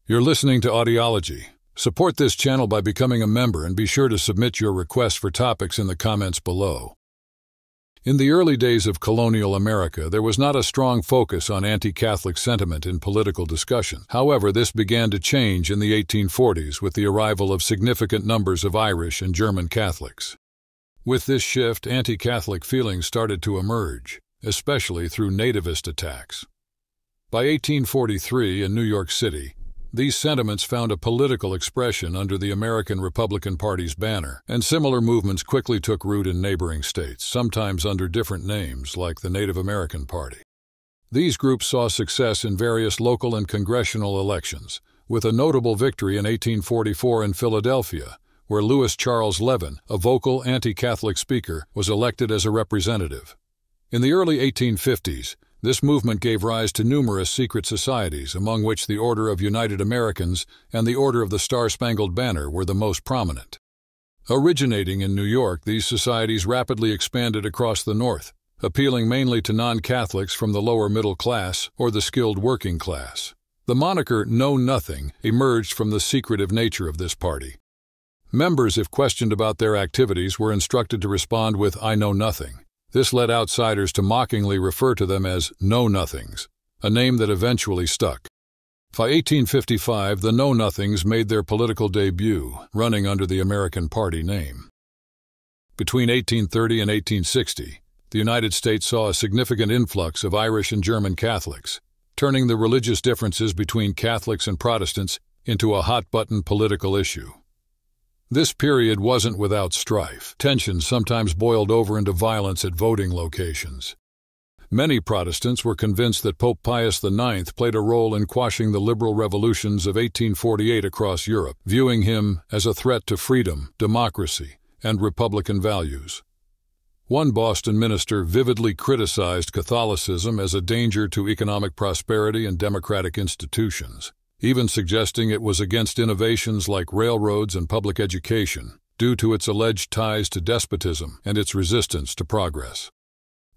You're listening to Audiology. Support this channel by becoming a member and be sure to submit your requests for topics in the comments below. In the early days of colonial America, there was not a strong focus on anti-Catholic sentiment in political discussion. However, this began to change in the 1840s with the arrival of significant numbers of Irish and German Catholics. With this shift, anti-Catholic feelings started to emerge, especially through nativist attacks. By 1843 in New York City, these sentiments found a political expression under the American Republican Party's banner, and similar movements quickly took root in neighboring states, sometimes under different names, like the Native American Party. These groups saw success in various local and congressional elections, with a notable victory in 1844 in Philadelphia, where Louis Charles Levin, a vocal anti-Catholic speaker, was elected as a representative. In the early 1850s, this movement gave rise to numerous secret societies, among which the Order of United Americans and the Order of the Star-Spangled Banner were the most prominent. Originating in New York, these societies rapidly expanded across the North, appealing mainly to non-Catholics from the lower middle class or the skilled working class. The moniker Know Nothing emerged from the secretive nature of this party. Members, if questioned about their activities, were instructed to respond with "I know nothing." This led outsiders to mockingly refer to them as Know-Nothings, a name that eventually stuck. By 1855, the Know-Nothings made their political debut, running under the American Party name. Between 1830 and 1860, the United States saw a significant influx of Irish and German Catholics, turning the religious differences between Catholics and Protestants into a hot-button political issue. This period wasn't without strife. Tensions sometimes boiled over into violence at voting locations. Many Protestants were convinced that Pope Pius IX played a role in quashing the liberal revolutions of 1848 across Europe, viewing him as a threat to freedom, democracy, and Republican values. One Boston minister vividly criticized Catholicism as a danger to economic prosperity and democratic institutions, even suggesting it was against innovations like railroads and public education, due to its alleged ties to despotism and its resistance to progress.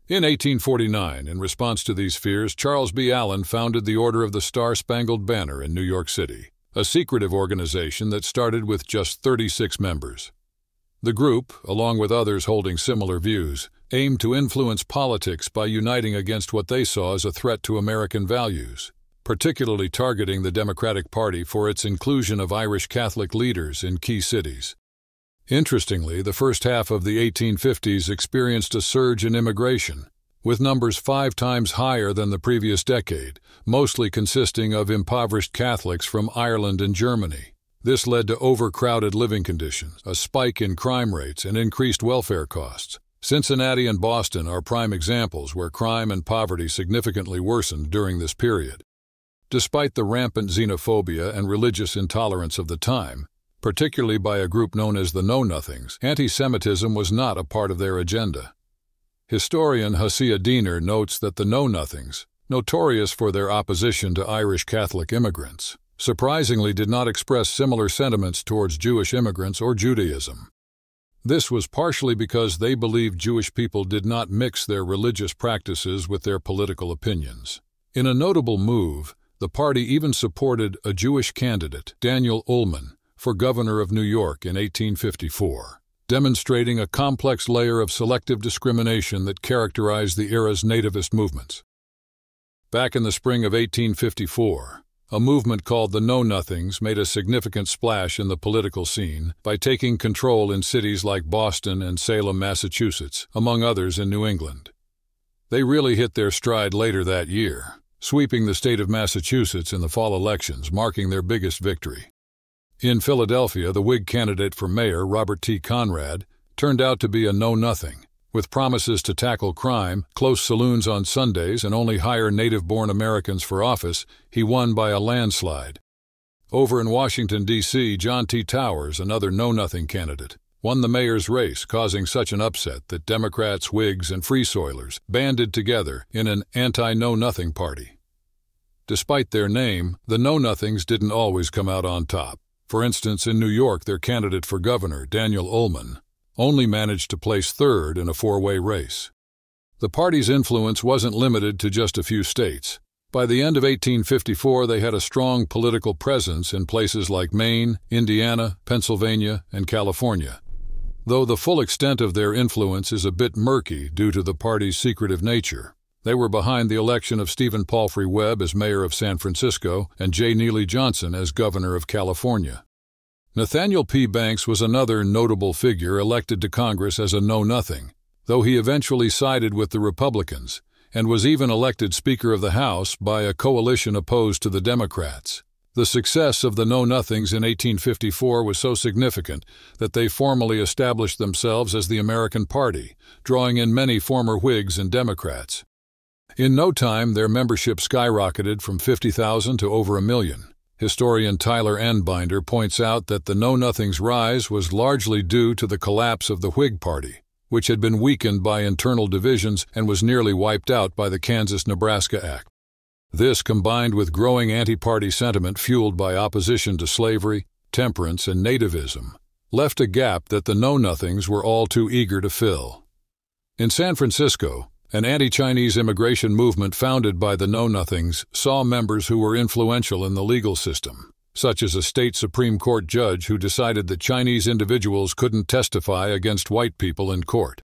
In 1849, in response to these fears, Charles B. Allen founded the Order of the Star-Spangled Banner in New York City, a secretive organization that started with just 36 members. The group, along with others holding similar views, aimed to influence politics by uniting against what they saw as a threat to American values, particularly targeting the Democratic Party for its inclusion of Irish Catholic leaders in key cities. Interestingly, the first half of the 1850s experienced a surge in immigration, with numbers 5 times higher than the previous decade, mostly consisting of impoverished Catholics from Ireland and Germany. This led to overcrowded living conditions, a spike in crime rates, and increased welfare costs. Cincinnati and Boston are prime examples where crime and poverty significantly worsened during this period. Despite the rampant xenophobia and religious intolerance of the time, particularly by a group known as the Know-Nothings, anti-Semitism was not a part of their agenda. Historian Hosea Diener notes that the Know-Nothings, notorious for their opposition to Irish Catholic immigrants, surprisingly did not express similar sentiments towards Jewish immigrants or Judaism. This was partially because they believed Jewish people did not mix their religious practices with their political opinions. In a notable move, the party even supported a Jewish candidate, Daniel Ullman, for governor of New York in 1854, demonstrating a complex layer of selective discrimination that characterized the era's nativist movements. Back in the spring of 1854, a movement called the Know-Nothings made a significant splash in the political scene by taking control in cities like Boston and Salem, Massachusetts, among others in New England. They really hit their stride later that year, sweeping the state of Massachusetts in the fall elections, marking their biggest victory. In Philadelphia, the Whig candidate for mayor, Robert T. Conrad, turned out to be a know-nothing, with promises to tackle crime, close saloons on Sundays, and only hire native-born Americans for office. He won by a landslide. Over in Washington, D.C., John T. Towers, another know-nothing candidate, won the mayor's race, causing such an upset that Democrats, Whigs, and Free Soilers banded together in an anti-know-nothing party. Despite their name, the Know-Nothings didn't always come out on top. For instance, in New York, their candidate for governor, Daniel Ullman, only managed to place third in a 4-way race. The party's influence wasn't limited to just a few states. By the end of 1854, they had a strong political presence in places like Maine, Indiana, Pennsylvania, and California. Though the full extent of their influence is a bit murky due to the party's secretive nature, they were behind the election of Stephen Palfrey Webb as mayor of San Francisco and J. Neely Johnson as governor of California. Nathaniel P. Banks was another notable figure elected to Congress as a know-nothing, though he eventually sided with the Republicans and was even elected Speaker of the House by a coalition opposed to the Democrats. The success of the Know-Nothings in 1854 was so significant that they formally established themselves as the American Party, drawing in many former Whigs and Democrats. In no time, their membership skyrocketed from 50,000 to over 1 million. Historian Tyler Binder points out that the Know-Nothings' rise was largely due to the collapse of the Whig Party, which had been weakened by internal divisions and was nearly wiped out by the Kansas-Nebraska Act. This, combined with growing anti-party sentiment fueled by opposition to slavery, temperance, and nativism, left a gap that the Know-Nothings were all too eager to fill. In San Francisco, an anti-Chinese immigration movement founded by the Know-Nothings saw members who were influential in the legal system, such as a state Supreme Court judge who decided that Chinese individuals couldn't testify against white people in court.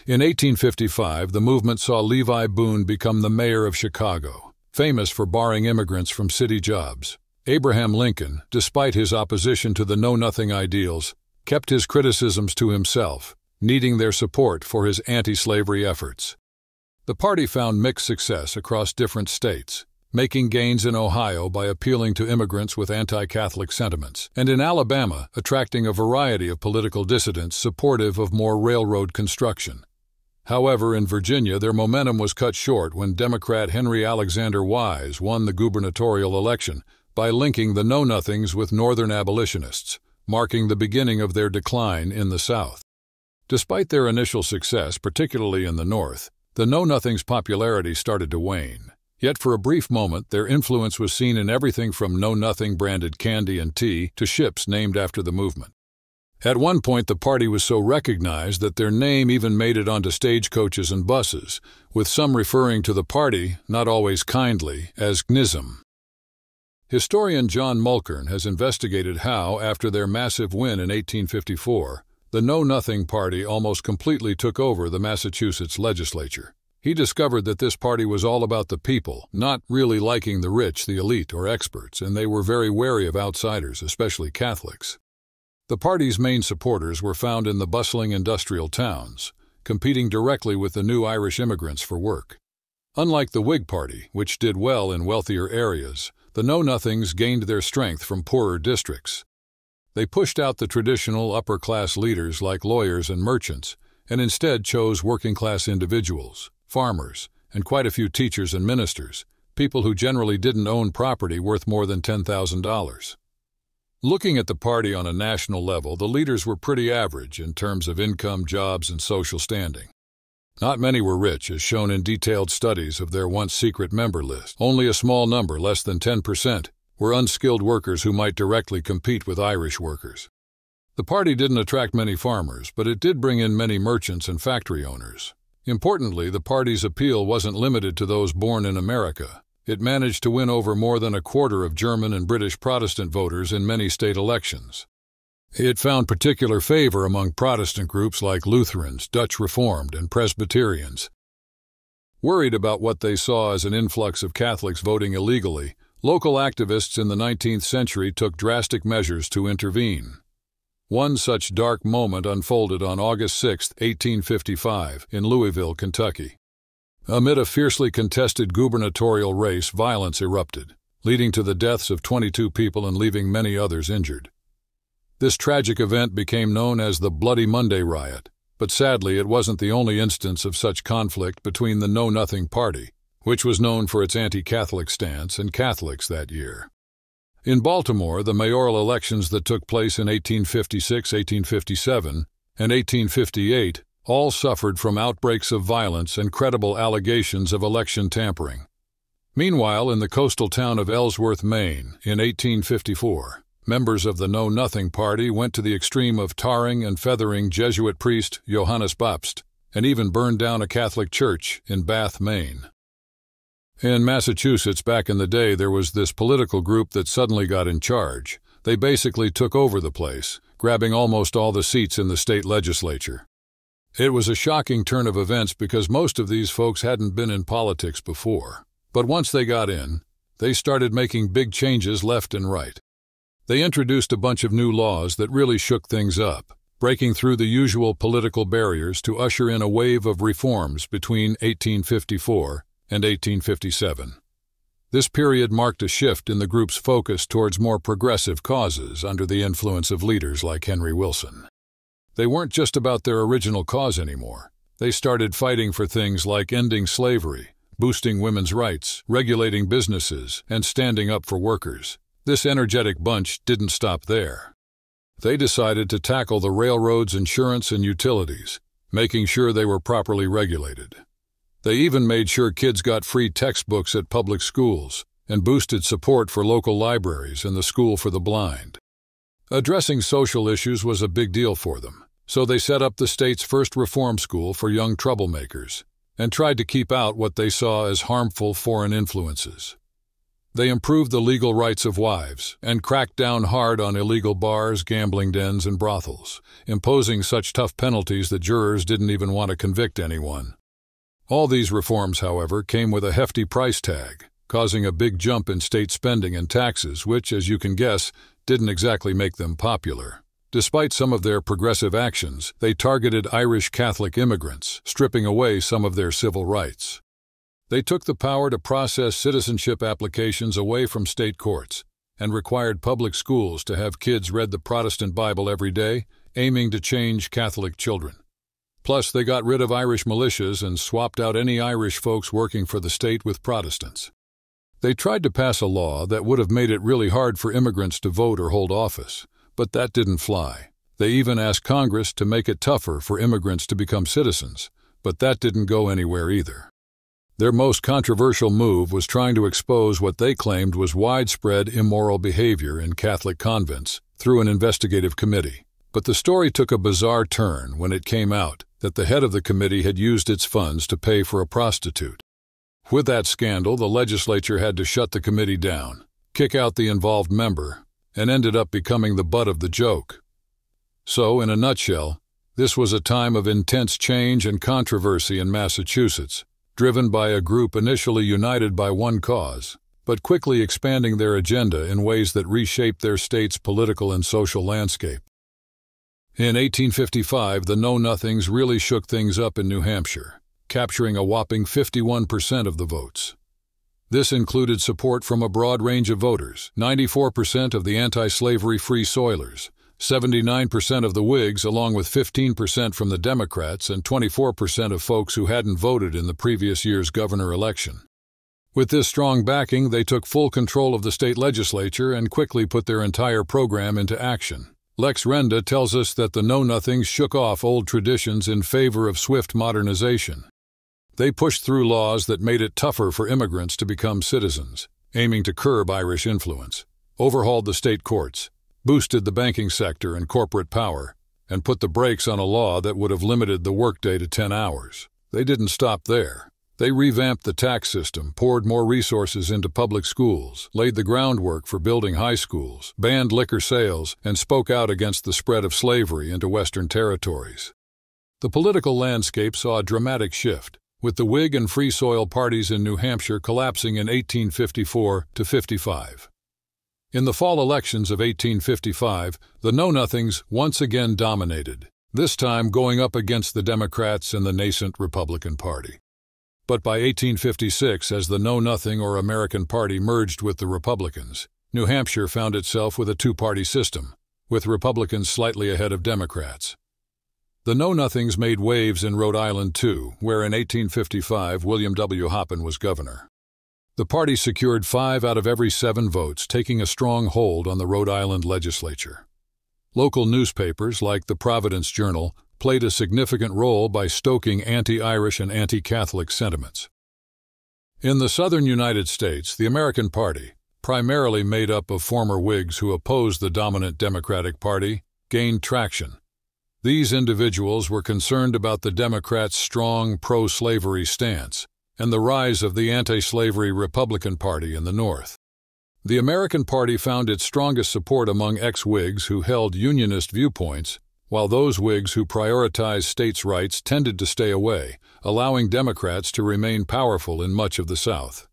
In 1855, the movement saw Levi Boone become the mayor of Chicago, famous for barring immigrants from city jobs. Abraham Lincoln, despite his opposition to the Know-Nothing ideals, kept his criticisms to himself, needing their support for his anti-slavery efforts. The party found mixed success across different states, making gains in Ohio by appealing to immigrants with anti-Catholic sentiments, and in Alabama attracting a variety of political dissidents supportive of more railroad construction. However, in Virginia, their momentum was cut short when Democrat Henry Alexander Wise won the gubernatorial election by linking the Know-Nothings with Northern abolitionists, marking the beginning of their decline in the South. Despite their initial success, particularly in the North, the Know-Nothings' popularity started to wane. Yet for a brief moment, their influence was seen in everything from Know-Nothing branded candy and tea to ships named after the movement. At one point, the party was so recognized that their name even made it onto stagecoaches and buses, with some referring to the party, not always kindly, as xenophobia. Historian John Mulkern has investigated how, after their massive win in 1854, the Know-Nothing Party almost completely took over the Massachusetts legislature. He discovered that this party was all about the people, not really liking the rich, the elite, or experts, and they were very wary of outsiders, especially Catholics. The party's main supporters were found in the bustling industrial towns, competing directly with the new Irish immigrants for work. Unlike the Whig Party, which did well in wealthier areas, the Know-Nothings gained their strength from poorer districts. They pushed out the traditional upper-class leaders like lawyers and merchants, and instead chose working-class individuals, farmers, and quite a few teachers and ministers, people who generally didn't own property worth more than $10,000. Looking at the party on a national level, the leaders were pretty average in terms of income, jobs, and social standing. Not many were rich, as shown in detailed studies of their once secret member list. Only a small number, less than 10%, were unskilled workers who might directly compete with Irish workers. The party didn't attract many farmers, but it did bring in many merchants and factory owners. Importantly, the party's appeal wasn't limited to those born in America. It managed to win over more than a quarter of German and British Protestant voters in many state elections. It found particular favor among Protestant groups like Lutherans, Dutch Reformed, and Presbyterians. Worried about what they saw as an influx of Catholics voting illegally, local activists in the 19th century took drastic measures to intervene. One such dark moment unfolded on August 6, 1855, in Louisville, Kentucky. Amid a fiercely contested gubernatorial race, violence erupted, leading to the deaths of 22 people and leaving many others injured. This tragic event became known as the Bloody Monday riot, but sadly it wasn't the only instance of such conflict between the Know-Nothing Party, which was known for its anti-Catholic stance, and Catholics that year. In Baltimore, the mayoral elections that took place in 1856, 1857, and 1858 all suffered from outbreaks of violence and credible allegations of election tampering. Meanwhile, in the coastal town of Ellsworth, Maine, in 1854, members of the Know-Nothing Party went to the extreme of tarring and feathering Jesuit priest Johannes Baptist, and even burned down a Catholic church in Bath, Maine. In Massachusetts back in the day, there was this political group that suddenly got in charge. They basically took over the place, grabbing almost all the seats in the state legislature. It was a shocking turn of events because most of these folks hadn't been in politics before. But once they got in, they started making big changes left and right. They introduced a bunch of new laws that really shook things up, breaking through the usual political barriers to usher in a wave of reforms between 1854 and 1857. This period marked a shift in the group's focus towards more progressive causes under the influence of leaders like Henry Wilson. They weren't just about their original cause anymore. They started fighting for things like ending slavery, boosting women's rights, regulating businesses, and standing up for workers. This energetic bunch didn't stop there. They decided to tackle the railroads, insurance, and utilities, making sure they were properly regulated. They even made sure kids got free textbooks at public schools and boosted support for local libraries and the School for the Blind. Addressing social issues was a big deal for them, so they set up the state's first reform school for young troublemakers and tried to keep out what they saw as harmful foreign influences. They improved the legal rights of wives and cracked down hard on illegal bars, gambling dens, and brothels, imposing such tough penalties that jurors didn't even want to convict anyone. All these reforms, however, came with a hefty price tag, causing a big jump in state spending and taxes, which, as you can guess, didn't exactly make them popular. Despite some of their progressive actions, they targeted Irish Catholic immigrants, stripping away some of their civil rights. They took the power to process citizenship applications away from state courts and required public schools to have kids read the Protestant Bible every day, aiming to change Catholic children. Plus, they got rid of Irish militias and swapped out any Irish folks working for the state with Protestants. They tried to pass a law that would have made it really hard for immigrants to vote or hold office, but that didn't fly. They even asked Congress to make it tougher for immigrants to become citizens, but that didn't go anywhere either. Their most controversial move was trying to expose what they claimed was widespread immoral behavior in Catholic convents through an investigative committee. But the story took a bizarre turn when it came out that the head of the committee had used its funds to pay for a prostitute. With that scandal, the legislature had to shut the committee down, kick out the involved member, and ended up becoming the butt of the joke. So, in a nutshell, this was a time of intense change and controversy in Massachusetts, driven by a group initially united by one cause, but quickly expanding their agenda in ways that reshaped their state's political and social landscape. In 1855, the Know-Nothings really shook things up in New Hampshire, capturing a whopping 51% of the votes. This included support from a broad range of voters: 94% of the anti-slavery Free Soilers, 79% of the Whigs, along with 15% from the Democrats, and 24% of folks who hadn't voted in the previous year's governor election. With this strong backing, they took full control of the state legislature and quickly put their entire program into action. Lex Renda tells us that the Know-Nothings shook off old traditions in favor of swift modernization. They pushed through laws that made it tougher for immigrants to become citizens, aiming to curb Irish influence, overhauled the state courts, boosted the banking sector and corporate power, and put the brakes on a law that would have limited the workday to 10 hours. They didn't stop there. They revamped the tax system, poured more resources into public schools, laid the groundwork for building high schools, banned liquor sales, and spoke out against the spread of slavery into Western territories. The political landscape saw a dramatic shift, with the Whig and Free Soil parties in New Hampshire collapsing in 1854 to 55. In the fall elections of 1855, the Know-Nothings once again dominated, this time going up against the Democrats and the nascent Republican Party. But by 1856, as the Know-Nothing or American Party merged with the Republicans, New Hampshire found itself with a two-party system, with Republicans slightly ahead of Democrats. The Know-Nothings made waves in Rhode Island too, where in 1855 William W. Hoppen was governor. The party secured 5 out of every 7 votes, taking a strong hold on the Rhode Island legislature. Local newspapers like the Providence Journal played a significant role by stoking anti-Irish and anti-Catholic sentiments. In the southern United States, the American Party, primarily made up of former Whigs who opposed the dominant Democratic Party, gained traction. These individuals were concerned about the Democrats' strong pro-slavery stance and the rise of the anti-slavery Republican Party in the North. The American Party found its strongest support among ex-Whigs who held Unionist viewpoints, while those Whigs who prioritized states' rights tended to stay away, allowing Democrats to remain powerful in much of the South.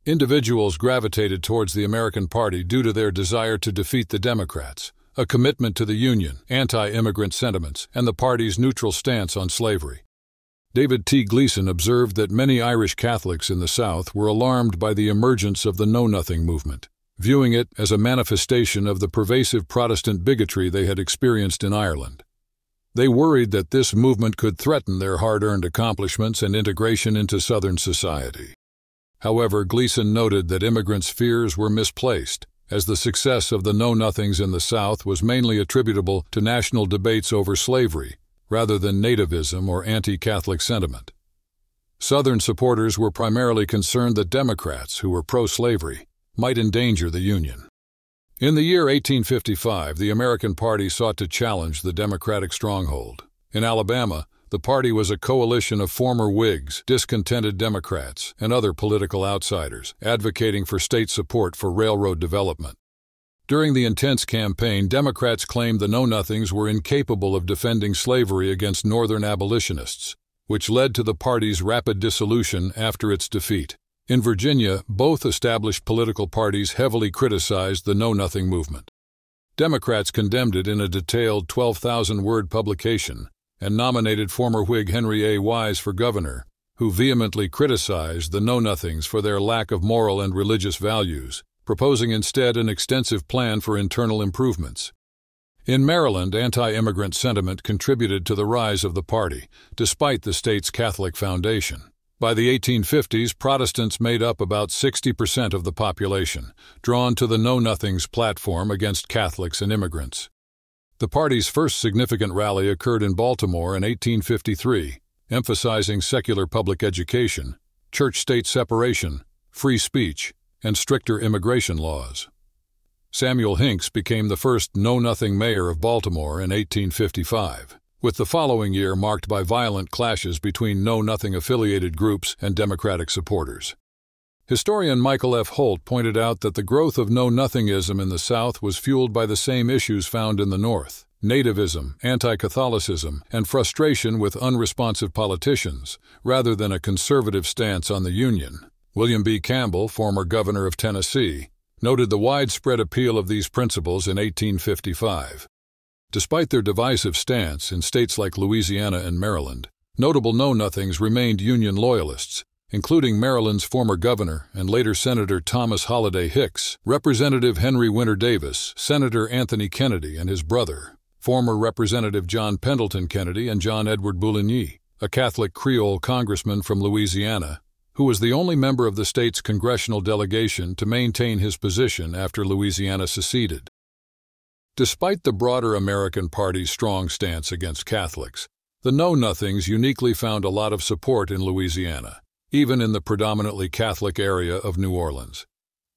Individuals gravitated towards the American Party due to their desire to defeat the Democrats, a commitment to the Union, anti-immigrant sentiments, and the party's neutral stance on slavery. David T. Gleason observed that many Irish Catholics in the South were alarmed by the emergence of the Know Nothing movement, viewing it as a manifestation of the pervasive Protestant bigotry they had experienced in Ireland. They worried that this movement could threaten their hard-earned accomplishments and integration into Southern society. However, Gleason noted that immigrants' fears were misplaced, as the success of the Know Nothings in the South was mainly attributable to national debates over slavery, rather than nativism or anti-Catholic sentiment. Southern supporters were primarily concerned that Democrats, who were pro-slavery, might endanger the Union. In the year 1855, the American Party sought to challenge the Democratic stronghold. In Alabama, the party was a coalition of former Whigs, discontented Democrats, and other political outsiders, advocating for state support for railroad development. During the intense campaign, Democrats claimed the Know Nothings were incapable of defending slavery against Northern abolitionists, which led to the party's rapid dissolution after its defeat. In Virginia, both established political parties heavily criticized the Know Nothing movement. Democrats condemned it in a detailed 12,000-word publication and nominated former Whig Henry A. Wise for governor, who vehemently criticized the Know Nothings for their lack of moral and religious values, proposing instead an extensive plan for internal improvements. In Maryland, anti-immigrant sentiment contributed to the rise of the party, despite the state's Catholic foundation. By the 1850s, Protestants made up about 60% of the population, drawn to the Know Nothings platform against Catholics and immigrants. The party's first significant rally occurred in Baltimore in 1853, emphasizing secular public education, church-state separation, free speech, and stricter immigration laws. Samuel Hinks became the first Know Nothing mayor of Baltimore in 1855, with the following year marked by violent clashes between Know Nothing-affiliated groups and Democratic supporters. Historian Michael F. Holt pointed out that the growth of Know Nothingism in the South was fueled by the same issues found in the North: nativism, anti-Catholicism, and frustration with unresponsive politicians, rather than a conservative stance on the Union. William B. Campbell, former governor of Tennessee, noted the widespread appeal of these principles in 1855. Despite their divisive stance in states like Louisiana and Maryland, notable Know Nothings remained Union loyalists, including Maryland's former governor and later Senator Thomas Holliday Hicks, Representative Henry Winter Davis, Senator Anthony Kennedy and his brother, former Representative John Pendleton Kennedy, and John Edward Bouligny, a Catholic Creole congressman from Louisiana, who was the only member of the state's congressional delegation to maintain his position after Louisiana seceded. Despite the broader American Party's strong stance against Catholics, the Know Nothings uniquely found a lot of support in Louisiana, even in the predominantly Catholic area of New Orleans.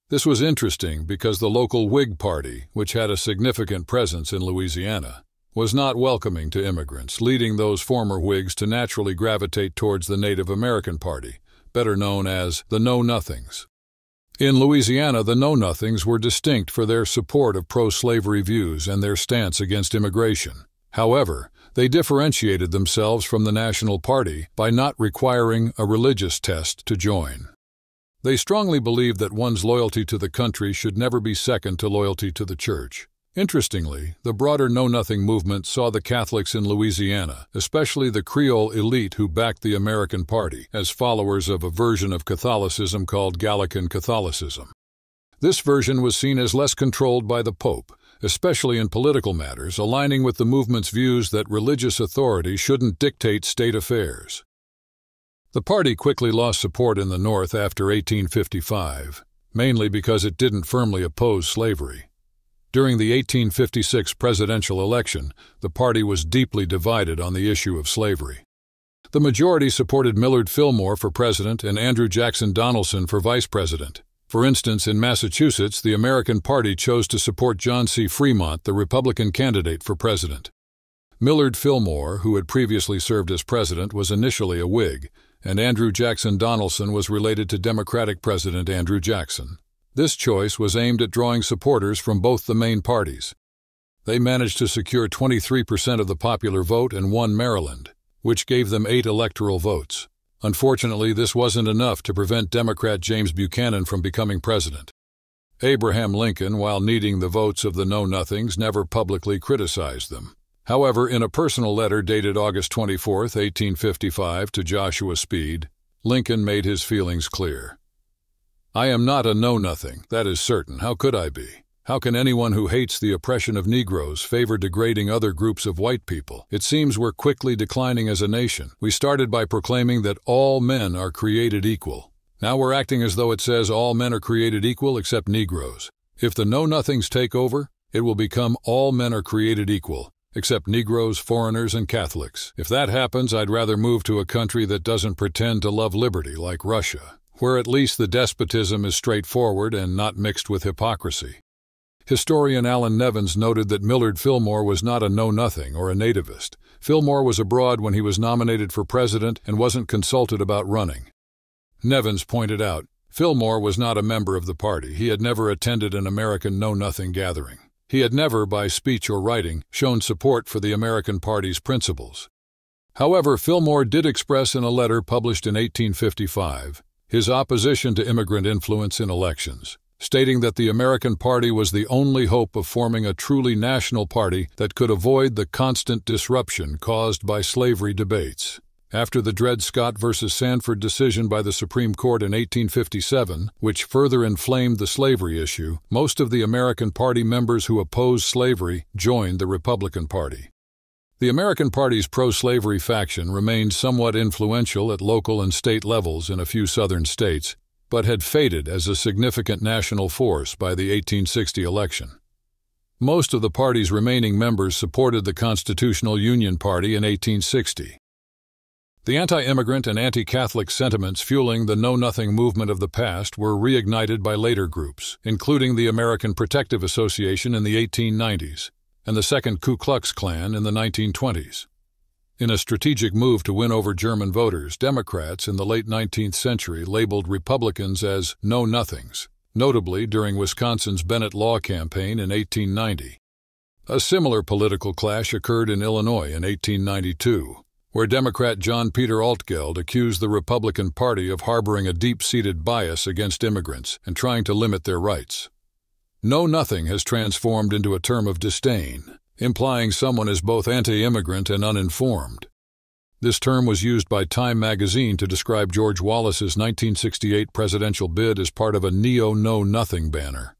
This was interesting because the local Whig Party, which had a significant presence in Louisiana, was not welcoming to immigrants, leading those former Whigs to naturally gravitate towards the Native American Party, better known as the Know Nothings. In Louisiana, the Know Nothings were distinct for their support of pro-slavery views and their stance against immigration. However, they differentiated themselves from the National Party by not requiring a religious test to join. They strongly believed that one's loyalty to the country should never be second to loyalty to the church. Interestingly, the broader Know Nothing movement saw the Catholics in Louisiana, especially the Creole elite who backed the American Party, as followers of a version of Catholicism called Gallican Catholicism. This version was seen as less controlled by the Pope, especially in political matters, aligning with the movement's views that religious authority shouldn't dictate state affairs. The party quickly lost support in the North after 1855, mainly because it didn't firmly oppose slavery. During the 1856 presidential election, the party was deeply divided on the issue of slavery. The majority supported Millard Fillmore for president and Andrew Jackson Donaldson for vice president. For instance, in Massachusetts, the American Party chose to support John C. Fremont, the Republican candidate for president. Millard Fillmore, who had previously served as president, was initially a Whig, and Andrew Jackson Donaldson was related to Democratic President Andrew Jackson. This choice was aimed at drawing supporters from both the main parties. They managed to secure 23% of the popular vote and won Maryland, which gave them 8 electoral votes. Unfortunately, this wasn't enough to prevent Democrat James Buchanan from becoming president. Abraham Lincoln, while needing the votes of the Know-Nothings, never publicly criticized them. However, in a personal letter dated August 24, 1855, to Joshua Speed, Lincoln made his feelings clear. "I am not a know-nothing, that is certain. How could I be? How can anyone who hates the oppression of Negroes favor degrading other groups of white people? It seems we're quickly declining as a nation. We started by proclaiming that all men are created equal. Now we're acting as though it says all men are created equal except Negroes. If the know-nothings take over, it will become all men are created equal, except Negroes, foreigners, and Catholics. If that happens, I'd rather move to a country that doesn't pretend to love liberty like Russia, where at least the despotism is straightforward and not mixed with hypocrisy." Historian Alan Nevins noted that Millard Fillmore was not a know-nothing or a nativist. Fillmore was abroad when he was nominated for president and wasn't consulted about running. Nevins pointed out, Fillmore was not a member of the party. He had never attended an American know-nothing gathering. He had never, by speech or writing, shown support for the American Party's principles. However, Fillmore did express in a letter published in 1855 his opposition to immigrant influence in elections, stating that the American Party was the only hope of forming a truly national party that could avoid the constant disruption caused by slavery debates. After the Dred Scott v. Sanford decision by the Supreme Court in 1857, which further inflamed the slavery issue, most of the American Party members who opposed slavery joined the Republican Party. The American Party's pro-slavery faction remained somewhat influential at local and state levels in a few southern states, but had faded as a significant national force by the 1860 election. Most of the party's remaining members supported the Constitutional Union Party in 1860. The anti-immigrant and anti-Catholic sentiments fueling the Know-Nothing movement of the past were reignited by later groups, including the American Protective Association in the 1890s and the Second Ku Klux Klan in the 1920s. In a strategic move to win over German voters, Democrats in the late 19th century labeled Republicans as know-nothings, notably during Wisconsin's Bennett Law campaign in 1890. A similar political clash occurred in Illinois in 1892, where Democrat John Peter Altgeld accused the Republican Party of harboring a deep-seated bias against immigrants and trying to limit their rights. Know-nothing has transformed into a term of disdain, implying someone is both anti-immigrant and uninformed. This term was used by Time magazine to describe George Wallace's 1968 presidential bid as part of a neo-know-nothing banner.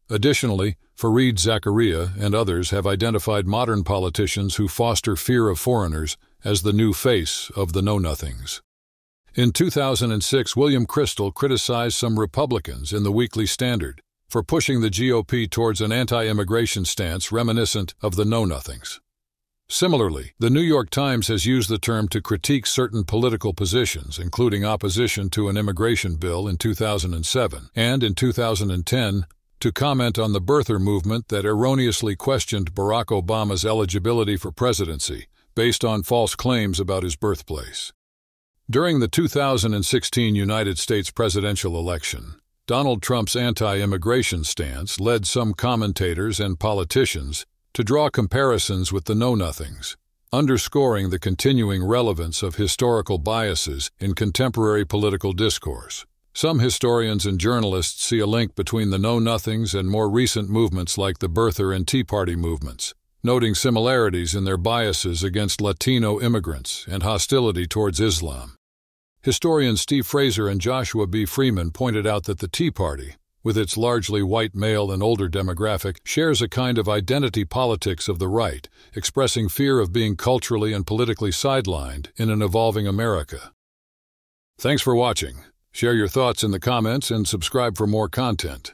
Additionally, Fareed Zakaria and others have identified modern politicians who foster fear of foreigners as the new face of the know-nothings. In 2006, William Kristol criticized some Republicans in the Weekly Standard for pushing the GOP towards an anti-immigration stance reminiscent of the know-nothings. Similarly, the New York Times has used the term to critique certain political positions, including opposition to an immigration bill in 2007 and in 2010, to comment on the birther movement that erroneously questioned Barack Obama's eligibility for presidency based on false claims about his birthplace. During the 2016 United States presidential election, Donald Trump's anti-immigration stance led some commentators and politicians to draw comparisons with the know-nothings, underscoring the continuing relevance of historical biases in contemporary political discourse. Some historians and journalists see a link between the know-nothings and more recent movements like the Birther and Tea Party movements, noting similarities in their biases against Latino immigrants and hostility towards Islam. Historians Steve Fraser and Joshua B. Freeman pointed out that the Tea Party, with its largely white male and older demographic, shares a kind of identity politics of the right, expressing fear of being culturally and politically sidelined in an evolving America. Thanks for watching. Share your thoughts in the comments and subscribe for more content.